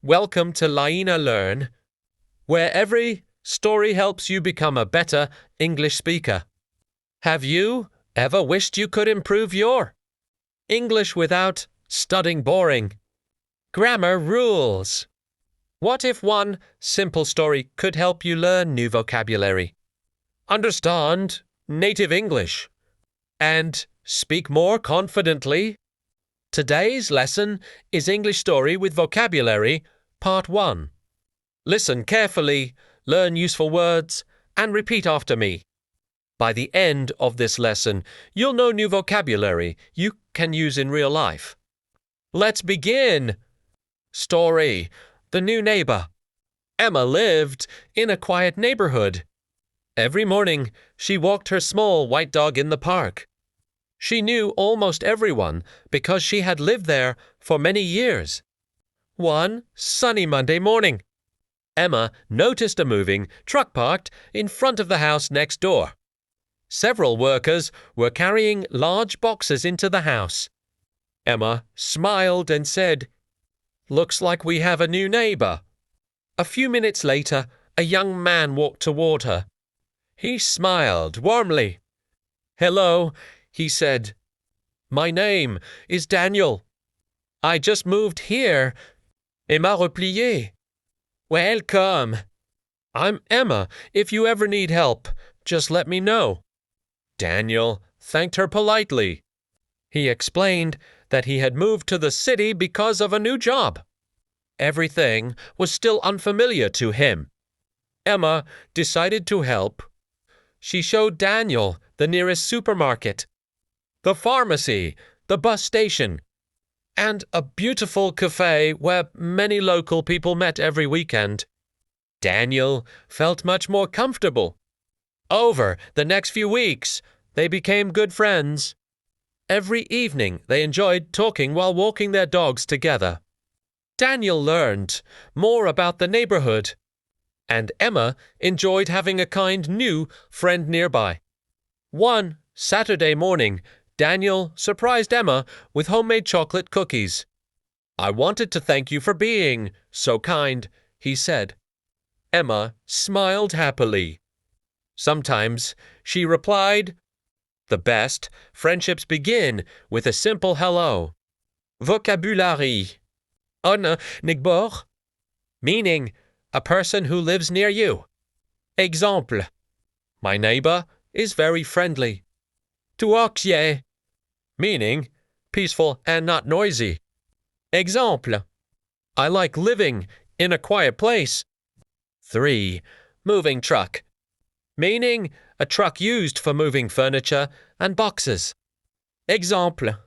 Welcome to LAYINA LEARN, where every story helps you become a better English speaker. Have you ever wished you could improve your English without studying boring grammar rules? What if one simple story could help you learn new vocabulary, understand native English, and speak more confidently? Today's lesson is English Story with Vocabulary, Part 1. Listen carefully, learn useful words, and repeat after me. By the end of this lesson, you'll know new vocabulary you can use in real life. Let's begin! Story: The New Neighbor. Emma lived in a quiet neighborhood. Every morning, she walked her small white dog in the park. She knew almost everyone because she had lived there for many years. One sunny Monday morning, Emma noticed a moving truck parked in front of the house next door. Several workers were carrying large boxes into the house. Emma smiled and said, "Looks like we have a new neighbor." A few minutes later, a young man walked toward her. He smiled warmly. "Hello," he said. "My name is Daniel. I just moved here. Emma replié. Welcome. I'm Emma. If you ever need help, just let me know." Daniel thanked her politely. He explained that he had moved to the city because of a new job. Everything was still unfamiliar to him. Emma decided to help. She showed Daniel the nearest supermarket, the pharmacy, the bus station, and a beautiful cafe where many local people met every weekend. Daniel felt much more comfortable. Over the next few weeks, they became good friends. Every evening, they enjoyed talking while walking their dogs together. Daniel learned more about the neighborhood, and Emma enjoyed having a kind new friend nearby. One Saturday morning, Daniel surprised Emma with homemade chocolate cookies. "I wanted to thank you for being so kind," he said. Emma smiled happily. Sometimes she replied, "The best friendships begin with a simple hello." Vocabulary: Un neighbor, meaning a person who lives near you. Exemple: My neighbor is very friendly. Tranquille, meaning peaceful and not noisy. Exemple: I like living in a quiet place. 3. Moving truck, meaning a truck used for moving furniture and boxes. Exemple: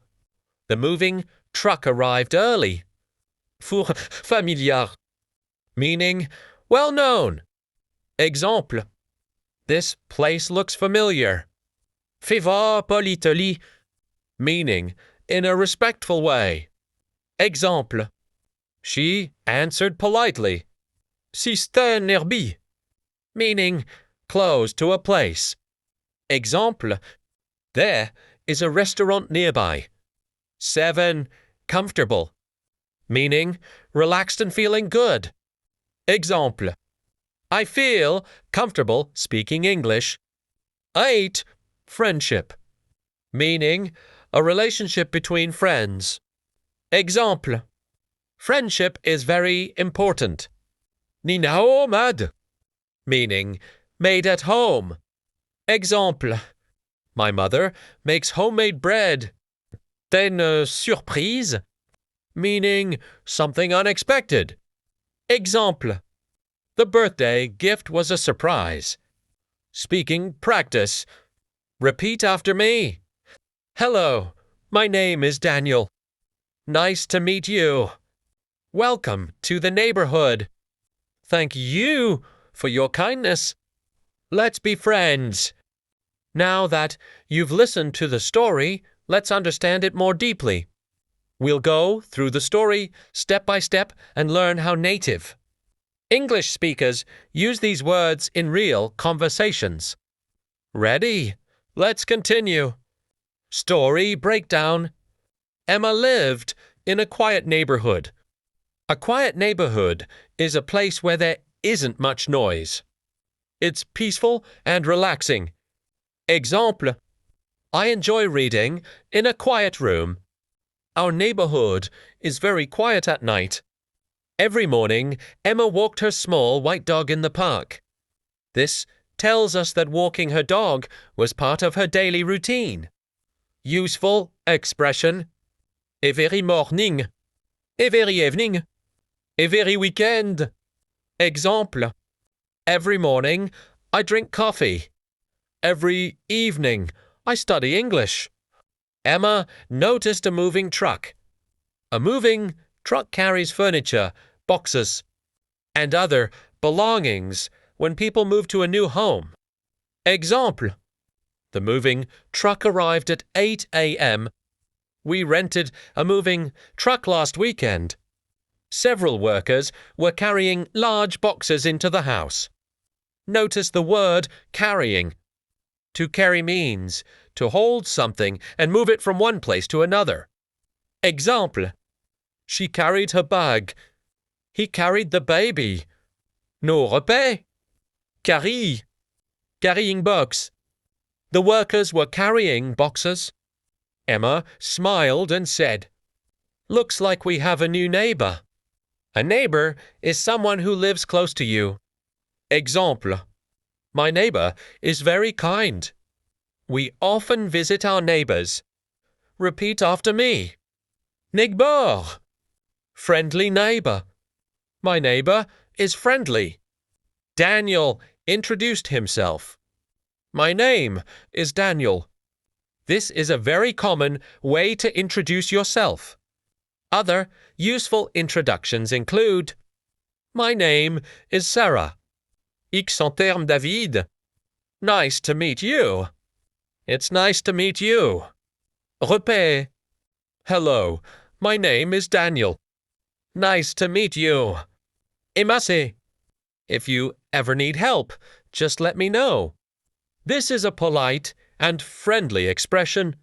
The moving truck arrived early. Familiar, meaning well known. Exemple: This place looks familiar. Fais-voir politely, meaning in a respectful way. Exemple: She answered politely. C'est nearby, meaning close to a place. Exemple: There is a restaurant nearby. 7. Comfortable, meaning relaxed and feeling good. Exemple: I feel comfortable speaking English. 8. Friendship, meaning a relationship between friends. Exemple: Friendship is very important. Ninahomad, meaning made at home. Exemple: My mother makes homemade bread. Une surprise, meaning something unexpected. Exemple: The birthday gift was a surprise. Speaking practice. Repeat after me. Hello, my name is Daniel. Nice to meet you. Welcome to the neighborhood. Thank you for your kindness. Let's be friends. Now that you've listened to the story, let's understand it more deeply. We'll go through the story step by step and learn how native English speakers use these words in real conversations. Ready? Let's continue. Story breakdown. Emma lived in a quiet neighborhood. A quiet neighborhood is a place where there isn't much noise. It's peaceful and relaxing. Exemple: I enjoy reading in a quiet room. Our neighborhood is very quiet at night. Every morning, Emma walked her small white dog in the park. This tells us that walking her dog was part of her daily routine. Useful expression: every morning, every evening, every weekend. Exemple: every morning I drink coffee. Every evening I study English. Emma noticed a moving truck. A moving truck carries furniture, boxes, and other belongings when people move to a new home. Exemple: the moving truck arrived at 8 a.m. We rented a moving truck last weekend. Several workers were carrying large boxes into the house. Notice the word carrying. To carry means to hold something and move it from one place to another. Exemple: she carried her bag. He carried the baby. Nos repas. Carry. Carrying box. The workers were carrying boxes. Emma smiled and said, "Looks like we have a new neighbor." A neighbor is someone who lives close to you. Exemple: my neighbor is very kind. We often visit our neighbors. Repeat after me. Neighbor. Friendly neighbor. My neighbor is friendly. Daniel introduced himself. My name is Daniel. This is a very common way to introduce yourself. Other useful introductions include: my name is Sarah. Ik s'appelle David. Nice to meet you. It's nice to meet you. Repas. Hello, my name is Daniel. Nice to meet you. Merci. If you ever need help, just let me know. This is a polite and friendly expression.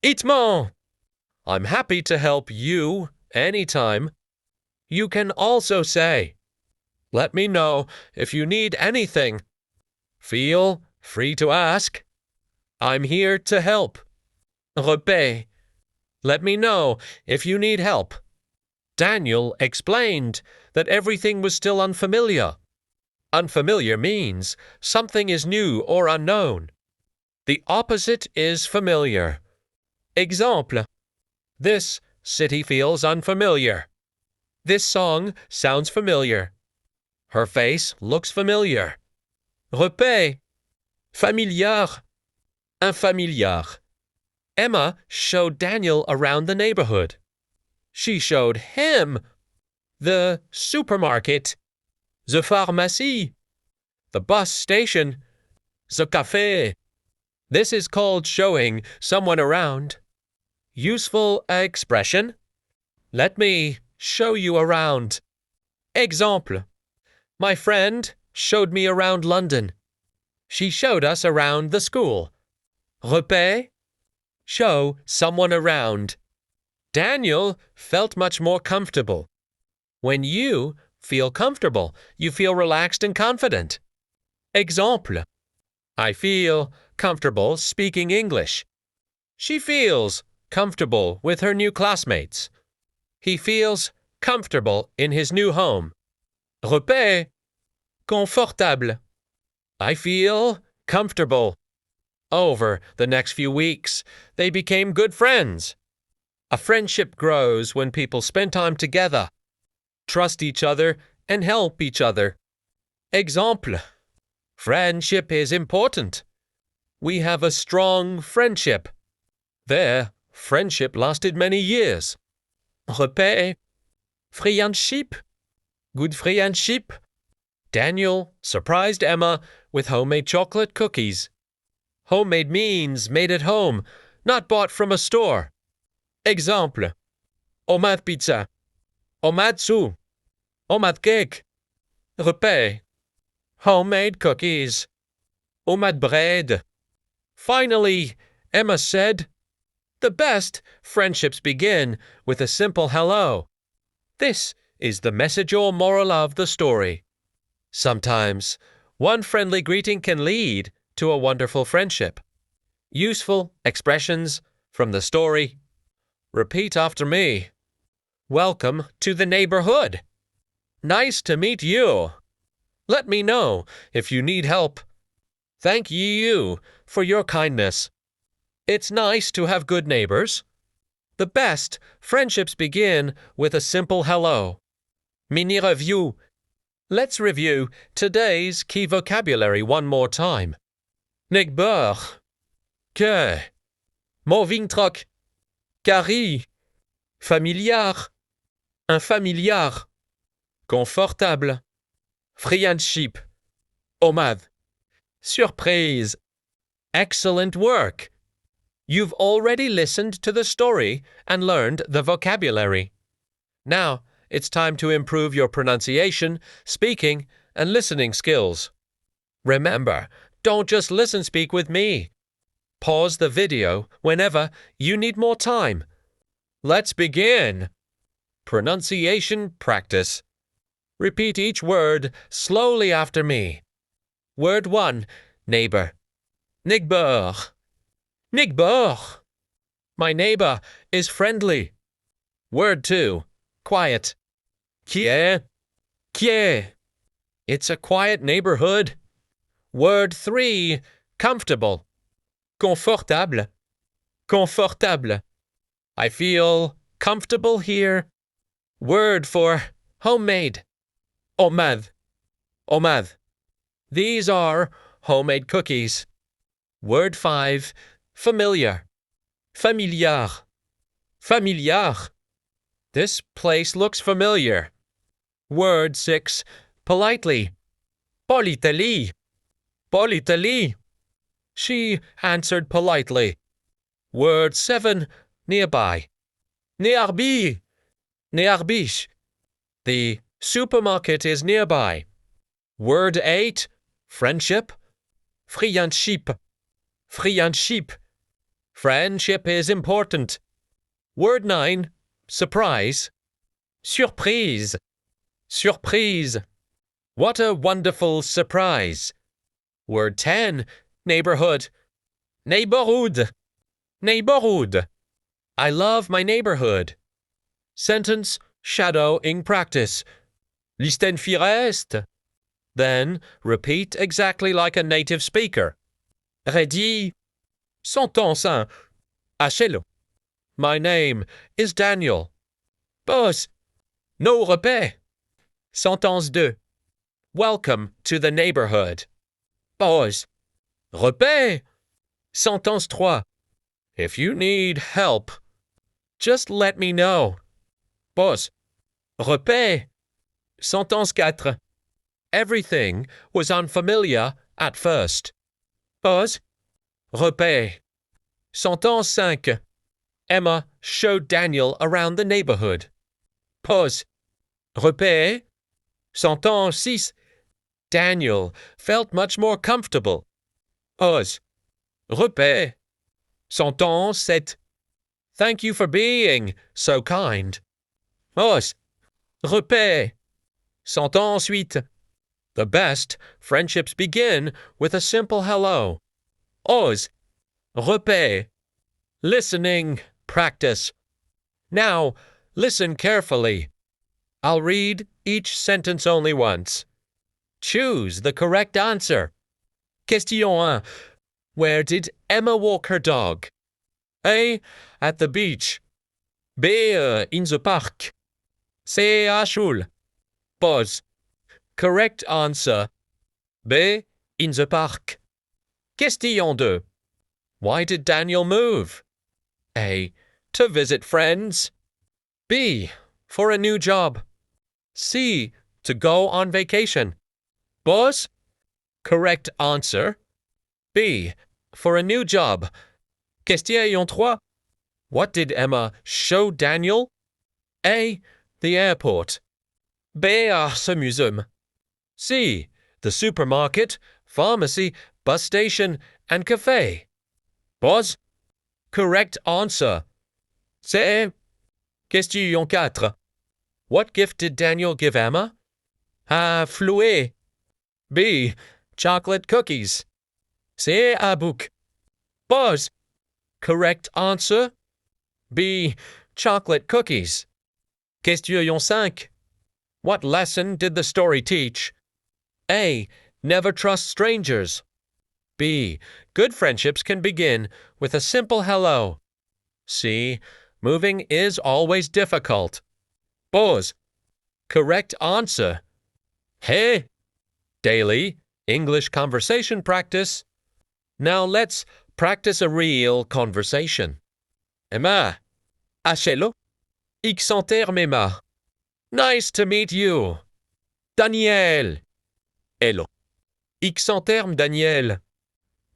Itement. I'm happy to help you anytime. You can also say, let me know if you need anything. Feel free to ask. I'm here to help. Repas. Let me know if you need help. Daniel explained that everything was still unfamiliar. Unfamiliar means something is new or unknown. The opposite is familiar. Exemple: this city feels unfamiliar. This song sounds familiar. Her face looks familiar. Repas. Familiar. Unfamiliar. Emma showed Daniel around the neighborhood. She showed him the supermarket, the pharmacie, the bus station, the café. This is called showing someone around. Useful expression: let me show you around. Exemple: my friend showed me around London. She showed us around the school. Repas. Show someone around. Daniel felt much more comfortable. When you feel comfortable, you feel relaxed and confident. Exemple: I feel comfortable speaking English. She feels comfortable with her new classmates. He feels comfortable in his new home. Repas. Confortable. I feel comfortable. Over the next few weeks, they became good friends. A friendship grows when people spend time together, trust each other, and help each other. Exemple: friendship is important. We have a strong friendship. Their friendship lasted many years. Repas. Friendship. Good friendship. Daniel surprised Emma with homemade chocolate cookies. Homemade means made at home, not bought from a store. Exemple: homemade pizza. Homemade soup. Homemade cake. Repas. Homemade cookies. Homemade bread. Finally, Emma said, the best friendships begin with a simple hello. This is the message or moral of the story. Sometimes, one friendly greeting can lead to a wonderful friendship. Useful expressions from the story. Repeat after me. Welcome to the neighborhood. Nice to meet you. Let me know if you need help. Thank you for your kindness. It's nice to have good neighbors. The best friendships begin with a simple hello. Mini review. Let's review today's key vocabulary one more time. Neighbor. Que. Movintrock. Carré. Familiar. Infamiliar. Confortable. Friendship. Omad. Surprise. Excellent work. You've already listened to the story and learned the vocabulary. Now, it's time to improve your pronunciation, speaking, and listening skills. Remember, don't just listen-speak with me. Pause the video whenever you need more time. Let's begin. Pronunciation practice. Repeat each word slowly after me. Word 1, neighbor. Neighbor. Neighbor. My neighbor is friendly. Word 2, quiet. Qui est? Qui est? It's a quiet neighborhood. Word 3, comfortable. Confortable. Confortable. I feel comfortable here. Word 4, homemade. Omad. Omad. These are homemade cookies. Word 5, familiar. Familiar. Familiar. This place looks familiar. Word 6, politely. Politely. Politely. She answered politely. Word 7, nearby. Nearby. Nearby. The supermarket is nearby. Word 8, friendship. Friendship. Friendship. Friendship is important. Word 9, surprise. Surprise. Surprise. What a wonderful surprise. Word 10, neighborhood. Neighborhood. Neighborhood. I love my neighborhood. Sentence shadowing practice. Listen first. Then repeat exactly like a native speaker. Ready? Sentence 1. Achelo. My name is Daniel. Pause. No repère. Sentence 2. Welcome to the neighborhood. Pause. Repère. Sentence 3. If you need help, just let me know. Pause. Repère. Sentence 4. Everything was unfamiliar at first. Pause. Repère. Sentence 5. Emma showed Daniel around the neighborhood. Pause. Repère. Sentence 6. Daniel felt much more comfortable. Pause. Repère. Sentence 7. Thank you for being so kind. Pause. Repère. Sentence 8. The best friendships begin with a simple hello. Pause. Repère. Listening practice. Now, listen carefully. I'll read each sentence only once. Choose the correct answer. Question 1. Where did Emma walk her dog? A. At the beach. B. In the park. C. À school. Pause. Correct answer. B. In the park. Question 2. Why did Daniel move? A. To visit friends. B. For a new job. C. To go on vacation. Pause. Correct answer. B. For a new job. Question 3. What did Emma show Daniel? A. The airport. B. Ce museum. C. The supermarket, pharmacy, bus station, and cafe. Pause. Correct answer. C. Question 4. What gift did Daniel give Emma? A fluet. B. Chocolate cookies. C'est un book. Buzz. Correct answer. B. Chocolate cookies. Question 5. What lesson did the story teach? A. Never trust strangers. B. Good friendships can begin with a simple hello. C. Moving is always difficult. Pause. Correct answer. Hey. Daily English conversation practice. Now let's practice a real conversation. Emma. Hello. Xanterme Emma. Nice to meet you. Daniel. Hello. Xanterme Daniel.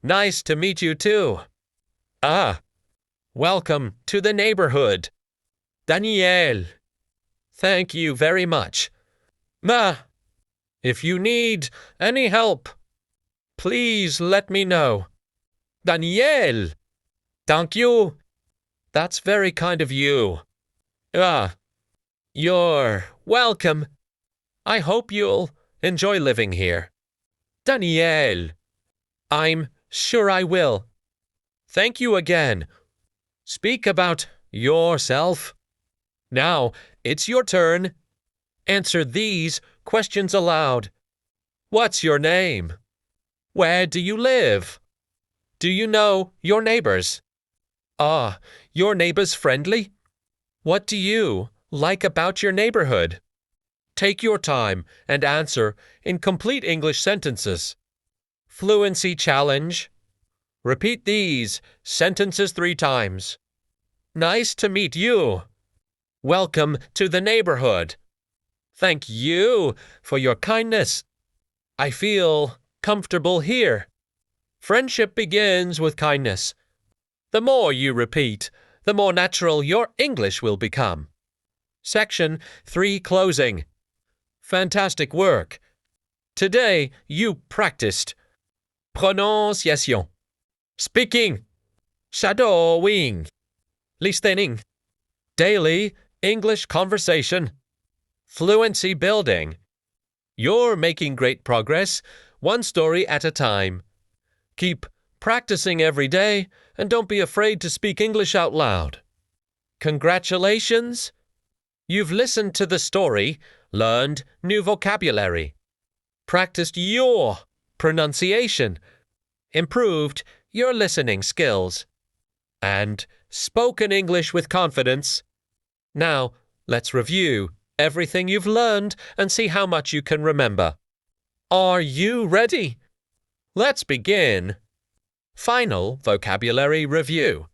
Nice to meet you too. Ah. Welcome to the neighborhood. Daniel. Thank you very much. Ma. If you need any help, please let me know. Daniel. Thank you. That's very kind of you. Ah. You're welcome. I hope you'll enjoy living here. Daniel. I'm sure I will. Thank you again. Speak about yourself. Now, it's your turn. Answer these questions aloud. What's your name? Where do you live? Do you know your neighbors? Ah, your neighbors friendly? What do you like about your neighborhood? Take your time and answer in complete English sentences. Fluency challenge. Repeat these sentences 3 times. Nice to meet you. Welcome to the neighborhood. Thank you for your kindness. I feel comfortable here. Friendship begins with kindness. The more you repeat, the more natural your English will become. Section 3 closing. Fantastic work. Today you practiced prononciation, speaking, shadowing, listening, daily English conversation, fluency building. You're making great progress, one story at a time. Keep practicing every day and don't be afraid to speak English out loud. Congratulations! You've listened to the story, learned new vocabulary, practiced your pronunciation, improved your listening skills, and spoken English with confidence. Now, let's review everything you've learned and see how much you can remember. Are you ready? Let's begin. Final vocabulary review.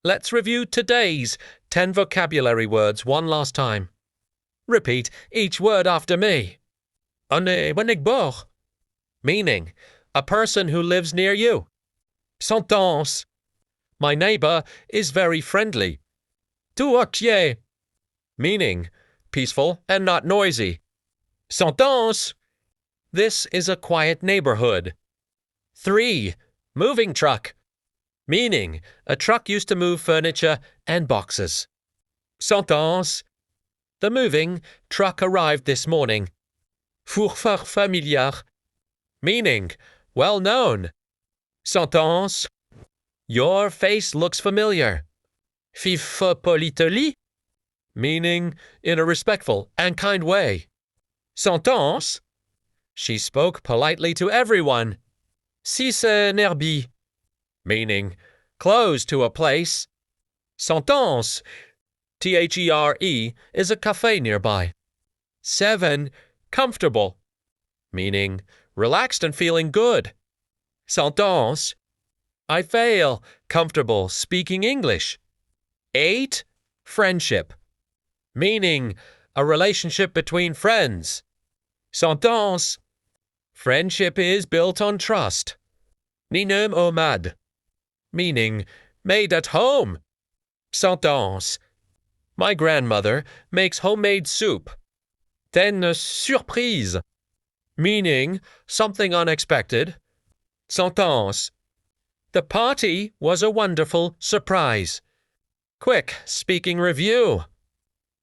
Let's review today's 10 vocabulary words one last time. Repeat each word after me. Oneg, meaning a person who lives near you. Sentence. My neighbor is very friendly. Tout meaning peaceful and not noisy. Sentence. This is a quiet neighborhood. 3. Moving truck. Meaning a truck used to move furniture and boxes. Sentence. The moving truck arrived this morning. Fourfeur familiar. Meaning well known. Sentence. Your face looks familiar. Fif politely. Meaning in a respectful and kind way. Sentence. She spoke politely to everyone. Six nerbi. Meaning close to a place. Sentence. THERE is a cafe nearby. 7. Comfortable. Meaning relaxed and feeling good. Sentence. I feel comfortable speaking English. 8. Friendship. Meaning a relationship between friends. Sentence. Friendship is built on trust. Ninem omad. Meaning made at home. Sentence. My grandmother makes homemade soup. Une surprise. Meaning something unexpected. Sentence. The party was a wonderful surprise. Quick speaking review.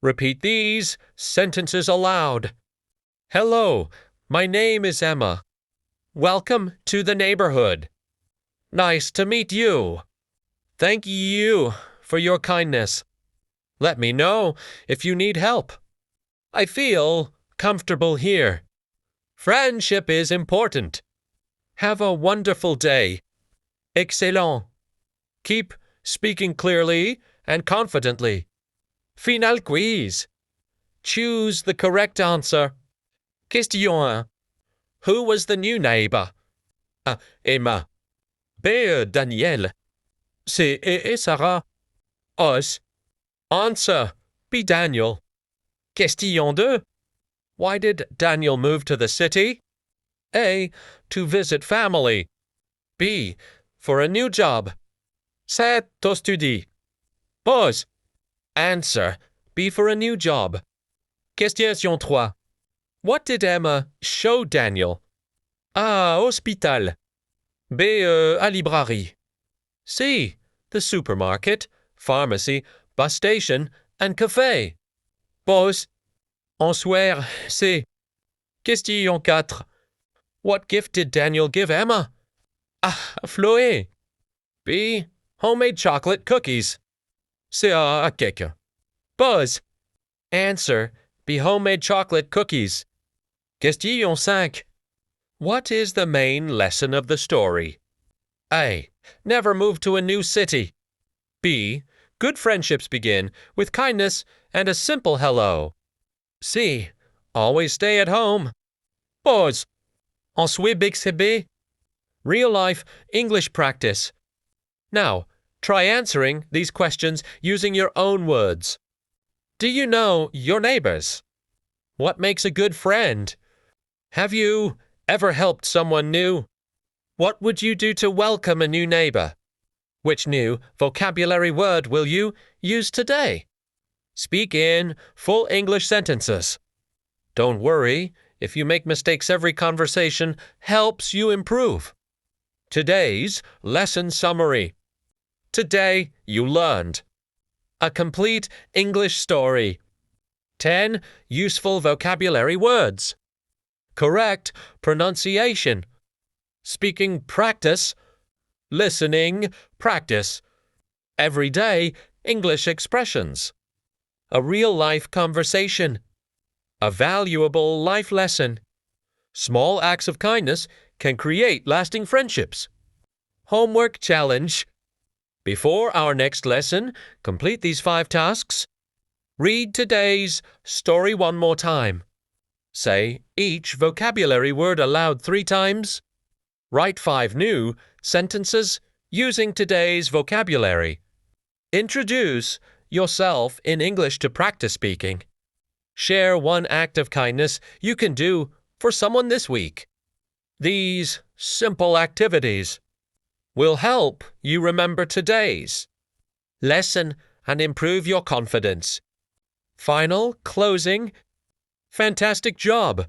Repeat these sentences aloud. Hello, my name is Emma. Welcome to the neighborhood. Nice to meet you. Thank you for your kindness. Let me know if you need help. I feel comfortable here. Friendship is important. Have a wonderful day. Excellent. Keep speaking clearly and confidently. Final quiz. Choose the correct answer. Question 1. Who was the new neighbor? A. Emma. B. Daniel. C. Sarah. Us. Answer. B. Daniel. Question 2. Why did Daniel move to the city? A. To visit family. B. For a new job. C'est au studi. Pause. Answer. B. For a new job. Question 3. What did Emma show Daniel? A. Hospital. B. À librairie. C. The supermarket, pharmacy, bus station, and café. Pause. Ensuite, C. Question 4. What gift did Daniel give Emma? A. Fleuret. B. Homemade chocolate cookies. C. A cake. Pause. Answer. B. Homemade chocolate cookies. Question 5. What is the main lesson of the story? A. Never move to a new city. B. Good friendships begin with kindness and a simple hello. C. Always stay at home. Pause. Ensuite, B. Real-life English practice. Now, try answering these questions using your own words. Do you know your neighbors? What makes a good friend? Have you ever helped someone new? What would you do to welcome a new neighbor? Which new vocabulary word will you use today? Speak in full English sentences. Don't worry if you make mistakes. Every conversation helps you improve. Today's lesson summary. Today you learned a complete English story, 10 useful vocabulary words, correct pronunciation, speaking practice, listening practice, everyday English expressions, a real-life conversation, a valuable life lesson. Small acts of kindness can create lasting friendships. Homework challenge. Before our next lesson, complete these 5 tasks. Read today's story one more time. Say each vocabulary word aloud 3 times. Write 5 new sentences using today's vocabulary. Introduce yourself in English to practice speaking. Share one act of kindness you can do for someone this week. These simple activities will help you remember today's lesson and improve your confidence. Final closing. Fantastic job!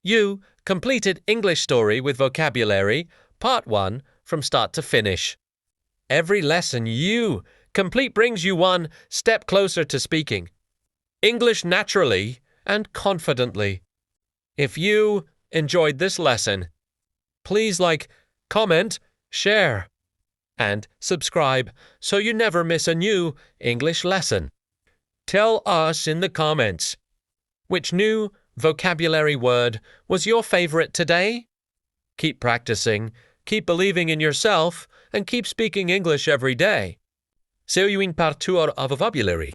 You completed English story with vocabulary, part 1, from start to finish. Every lesson you complete brings you one step closer to speaking English naturally and confidently. If you enjoyed this lesson, please like, comment, share, and subscribe so you never miss a new English lesson. Tell us in the comments which new vocabulary word was your favorite today. Keep practicing, keep believing in yourself, and keep speaking English every day. See you in part 2 of vocabulary.